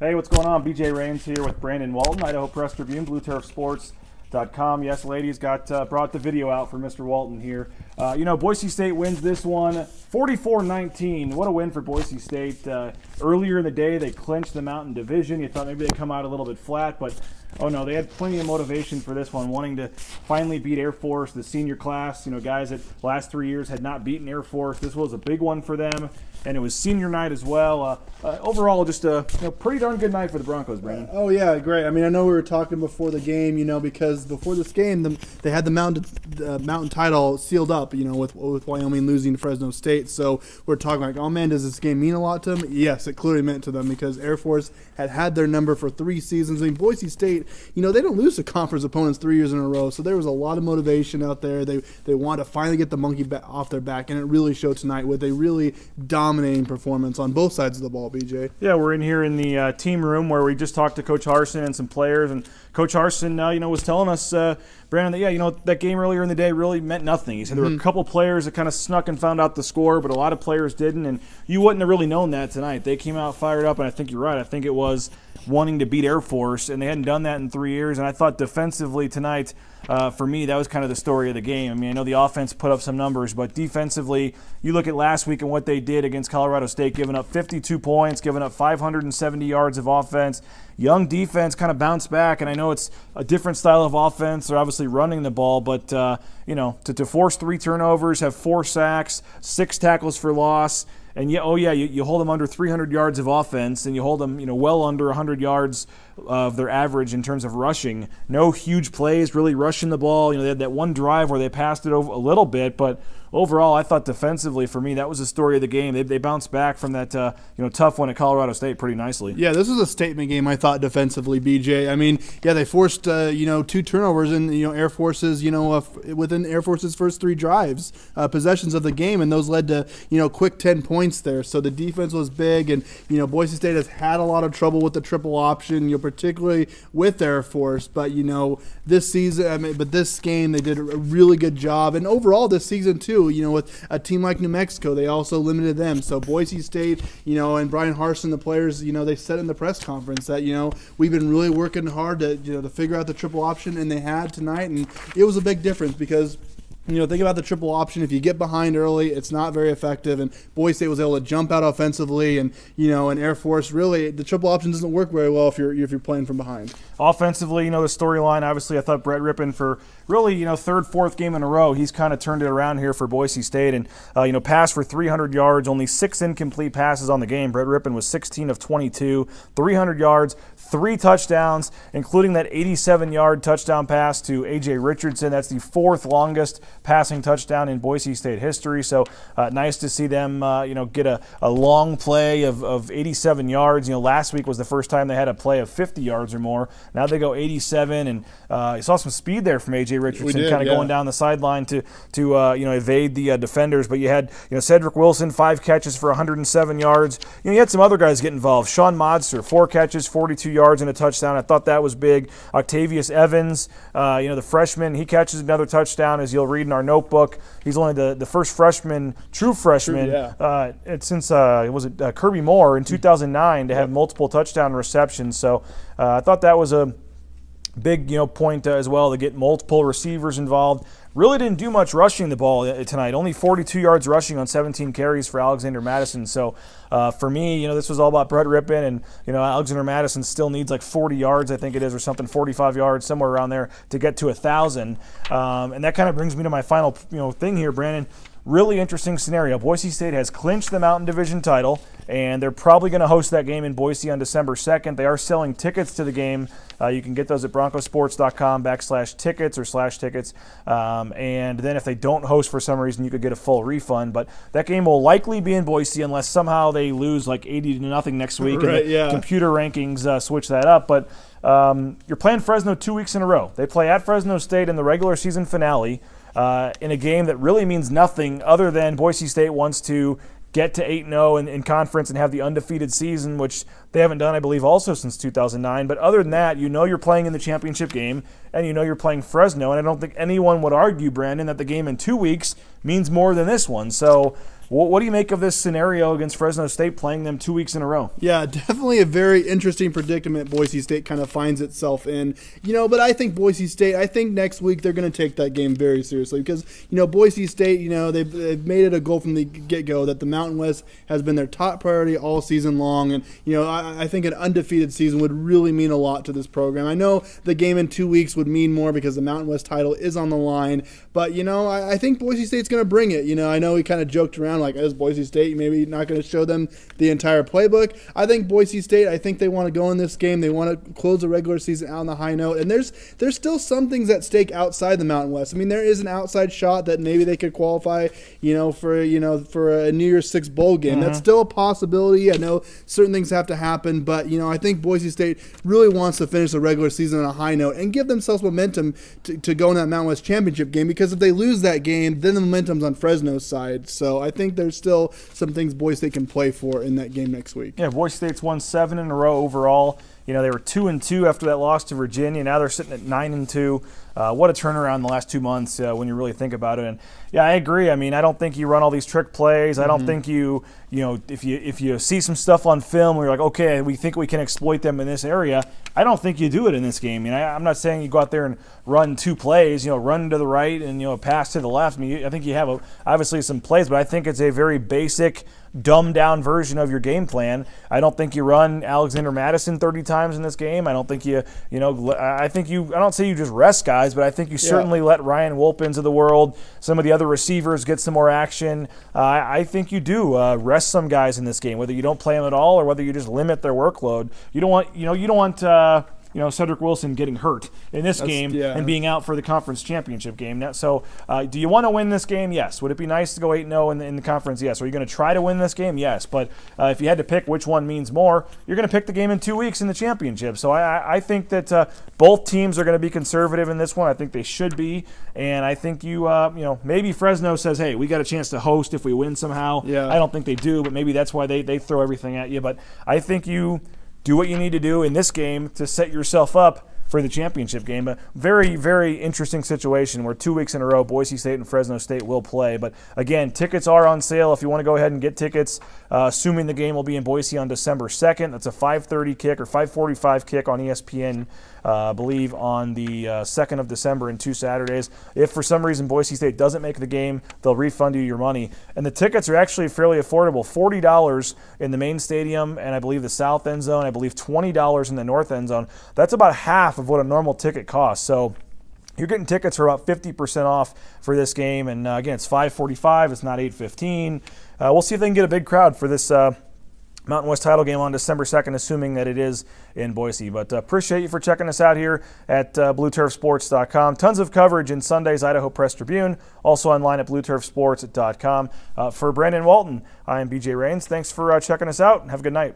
Hey, what's going on? BJ Rains here with Brandon Walton, Idaho Press Tribune, BlueTurfSports.com. Yes, ladies, brought the video out for Mr. Walton here. Boise State wins this one 44-19. What a win for Boise State. Earlier in the day, they clinched the Mountain Division. You thought maybe they'd come out a little bit flat, but oh no, they had plenty of motivation for this one, wanting to finally beat Air Force, the senior class. Guys that last 3 years had not beaten Air Force. This was a big one for them, and it was senior night as well. Overall, just a pretty darn good night for the Broncos, Brandon. Oh yeah, great. I mean, I know we were talking before the game, because before this game, they had the mountain title sealed up, with Wyoming losing to Fresno State. So we're talking like, oh man, does this game mean a lot to them? Yes, it clearly meant to them because Air Force had their number for 3 seasons. I mean, Boise State, they don't lose to conference opponents 3 years in a row. So there was a lot of motivation out there. They wanted to finally get the monkey off their back, and it really showed tonight with a really dominating performance on both sides of the ball, BJ. Yeah, we're in here in the team room where we just talked to Coach Harsin and some players, and Coach Harsin, was telling us, Brandon, that that game earlier in the day really meant nothing. He said there were a couple players that kind of snuck and found out the score, but a lot of players didn't, and you wouldn't have really known that tonight. They came out fired up, and I think you're right. I think it was wanting to beat Air Force, and they hadn't done that in 3 years, and I thought defensively tonight, for me, that was kind of the story of the game. I mean, I know the offense put up some numbers, but defensively, you look at last week and what they did against Colorado State, giving up 52 points, giving up 570 yards of offense. Young defense kind of bounced back, and I know it's a different style of offense. They're obviously running the ball, but, to force 3 turnovers, have 4 sacks, 6 tackles for loss, and you hold them under 300 yards of offense, and you hold them, well under 100 yards of their average in terms of rushing. No huge plays, really rushing the ball. They had that one drive where they passed it over a little bit, but overall, I thought defensively, for me, that was the story of the game. They bounced back from that tough one at Colorado State pretty nicely. Yeah, this was a statement game, I thought, defensively, BJ. I mean, they forced 2 turnovers in Air Force's within Air Force's first 3 drives, possessions of the game, and those led to quick 10 points there. So the defense was big, and Boise State has had a lot of trouble with the triple option, particularly with Air Force. But this season, this game they did a really good job, and overall this season too. With a team like New Mexico, they also limited them. So Boise State, and Brian Harsin, the players, they said in the press conference that, we've been really working hard to figure out the triple option, and they had tonight, and it was a big difference because think about the triple option. If you get behind early, it's not very effective. And Boise State was able to jump out offensively, and and Air Force really the triple option doesn't work very well if you're playing from behind. Offensively, the storyline. Obviously, I thought Brett Rippon for really third, fourth game in a row, he's kind of turned it around here for Boise State, and passed for 300 yards, only 6 incomplete passes on the game. Brett Rippon was 16 of 22, 300 yards, 3 touchdowns, including that 87-yard touchdown pass to A.J. Richardson. That's the 4th longest passing touchdown in Boise State history. So nice to see them, get a long play of 87 yards. Last week was the first time they had a play of 50 yards or more. Now they go 87, and you saw some speed there from A.J. Richardson, going down the sideline to evade the defenders. But you had Cedric Wilson, 5 catches for 107 yards. You had some other guys get involved. Sean Modster, 4 catches, 42 yards and a touchdown. I thought that was big. Octavius Evans, the freshman, he catches another touchdown, as you'll read in our notebook. He's only the first true freshman since Kirby Moore in 2009 to have multiple touchdown receptions. So I thought that was a big point as well to get multiple receivers involved. Really didn't do much rushing the ball tonight. Only 42 yards rushing on 17 carries for Alexander Madison. So for me, this was all about Brett Rippon, and Alexander Madison still needs like 40 yards, I think it is, or something, 45 yards, somewhere around there to get to 1,000. And that kind of brings me to my final thing here, Brandon. Really interesting scenario. Boise State has clinched the Mountain Division title, and they're probably going to host that game in Boise on December 2nd. They are selling tickets to the game. You can get those at broncosports.com/tickets or /tickets. And then if they don't host for some reason, you could get a full refund. But that game will likely be in Boise unless somehow they lose like 80-0 next week, and the computer rankings switch that up. But you're playing Fresno 2 weeks in a row. They play at Fresno State in the regular season finale in a game that really means nothing other than Boise State wants to get to 8-0 in conference and have the undefeated season, which they haven't done, I believe, also since 2009. But other than that, you're playing in the championship game, and you're playing Fresno. And I don't think anyone would argue, Brandon, that the game in 2 weeks means more than this one. So What do you make of this scenario against Fresno State, playing them 2 weeks in a row? Yeah, definitely a very interesting predicament Boise State kind of finds itself in. But I think Boise State, next week they're going to take that game very seriously because, Boise State, they've made it a goal from the get-go that the Mountain West has been their top priority all season long. And, I think an undefeated season would really mean a lot to this program. I know the game in 2 weeks would mean more because the Mountain West title is on the line. But, I think Boise State's going to bring it. I know we kind of joked around like, is Boise State maybe not going to show them the entire playbook? I think Boise State, they want to go in this game. They want to close the regular season out on the high note. And there's still some things at stake outside the Mountain West. There is an outside shot that maybe they could qualify, for a New Year's Six bowl game. Mm-hmm. That's still a possibility. I know certain things have to happen, but I think Boise State really wants to finish the regular season on a high note and give themselves momentum to go in that Mountain West championship game, because if they lose that game, then the momentum's on Fresno's side. So I think there's still some things Boise State can play for in that game next week. Yeah, Boise State's won 7 in a row overall. They were 2-2 after that loss to Virginia. Now they're sitting at 9-2. What a turnaround in the last 2 months when you really think about it. And yeah, I agree. I don't think you run all these trick plays. I don't think if you see some stuff on film where you're like, okay, we think we can exploit them in this area, I don't think you do it in this game. I'm not saying you go out there and run 2 plays, run to the right and pass to the left. I think you have obviously some plays, but I think it's a very basic, dumbed down version of your game plan. I don't think you run Alexander Madison 30 times in this game. I don't think I don't say you just rest guys, but I think you certainly let Ryan Wolpins of the world, some of the other receivers get some more action. I think you do rest some guys in this game, whether you don't play them at all or whether you just limit their workload. You don't want Cedric Wilson getting hurt in this game and being out for the conference championship game. So do you want to win this game? Yes. Would it be nice to go 8-0 in the conference? Yes. Are you going to try to win this game? Yes. But if you had to pick which one means more, you're going to pick the game in 2 weeks in the championship. So I think that both teams are going to be conservative in this one. I think they should be. And I think maybe Fresno says, hey, we got a chance to host if we win somehow. Yeah. I don't think they do, but maybe that's why they throw everything at you. But I think you do what you need to do in this game to set yourself up for the championship game. A very, very interesting situation where 2 weeks in a row, Boise State and Fresno State will play. But again, tickets are on sale if you want to go ahead and get tickets, assuming the game will be in Boise on December 2nd. That's a 5:30 kick or 5:45 kick on ESPN, I believe, on the 2nd of December in 2 Saturdays. If for some reason Boise State doesn't make the game, they'll refund you your money. And the tickets are actually fairly affordable, $40 in the main stadium and I believe the south end zone, I believe $20 in the north end zone. That's about half of what a normal ticket costs. So you're getting tickets for about 50% off for this game. And again, it's 5:45. It's not 8:15. We'll see if they can get a big crowd for this Mountain West title game on December 2nd, assuming that it is in Boise. But appreciate you for checking us out here at BlueTurfSports.com. Tons of coverage in Sunday's Idaho Press Tribune, also online at BlueTurfSports.com. For Brandon Walton, I am BJ Rains. Thanks for checking us out, and have a good night.